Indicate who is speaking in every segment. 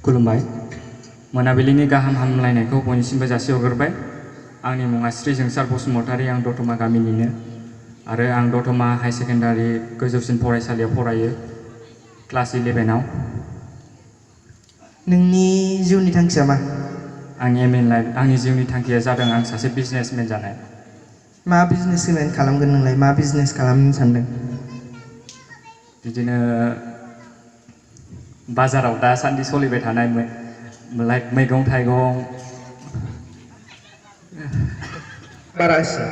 Speaker 1: खुलुमबाय मोनाबिलिनि गाहाम हामलायनायखौ बयनिसिमबो जासिहरग्रोबाय। आंनि मुङा श्री जोंसार बसुमतारी, आं दतमा गामिनिनो आरो आं दतमा हाई सेकेन्डारि गोजौसिन फरायसालियाव फरायो क्लास 11 आव।
Speaker 2: नोंनि जिउनि थांखिया मा?
Speaker 1: आंनि जिउनि थांखिया जादों आं सासे बिजनेसमेन जानाय।
Speaker 2: मा बिजनेसमेन खालामगोन नोंलाय? मा बिजनेस खालामनो सानदों?
Speaker 1: बिदिनो बाजाराव दासान्दि सोलिबाय थानाय लाइक मैगं थाइगं
Speaker 2: बारासिन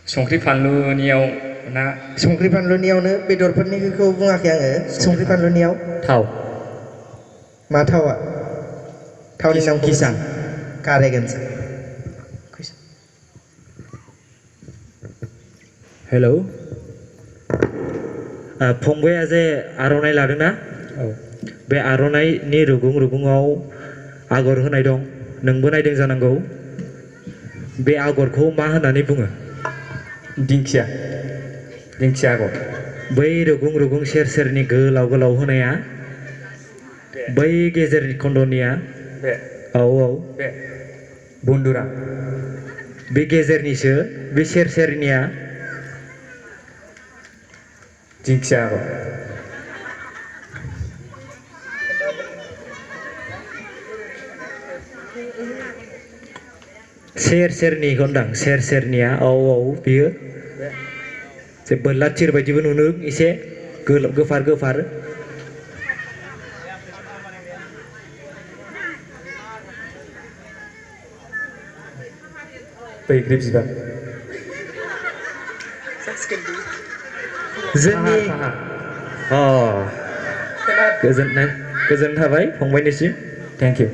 Speaker 1: संख्रि फानलुनियाव ना
Speaker 2: संख्रि फानलुनियावनो बेदरफोरनिखौ बुङाखै आङो। संख्रि फानलुनियाव
Speaker 1: थाव।
Speaker 2: मा थावा? थावनि नामखौ
Speaker 1: किसान।
Speaker 2: कारेक्ट एन्सार।
Speaker 3: हेलौ, फंबाया जे आर'नाइ लादोंना?
Speaker 1: औ।
Speaker 3: बे आर'नाइनि रुगुं रुगुङाव आगर होनाय दं, नोंबो नायदों जानांगौ। बे आगरखौ मा होननानै बुङो?
Speaker 1: दिंखिया आगर।
Speaker 3: बै रुगुं रुगुं सेर सेरनि गोलाव गोलाव होनाया? बै गेजेरनि खन्द'निया?
Speaker 1: बे
Speaker 3: औ औ।
Speaker 1: बे बन्दुरा।
Speaker 3: बे गेजेरनिसो, बे सेर सेरनिया?
Speaker 1: दिंखिया आगर।
Speaker 3: सेर सेरनिखौ होनदां, सेर सेरनिया? औ औ, बियो जे बोरला थिर बायदिबो नुनो एसे गोफार गोफार।
Speaker 1: बैग्रि बिबार।
Speaker 3: जोंनि गोजोननाय थाबाय फंबायनिसिम।
Speaker 1: Thank you.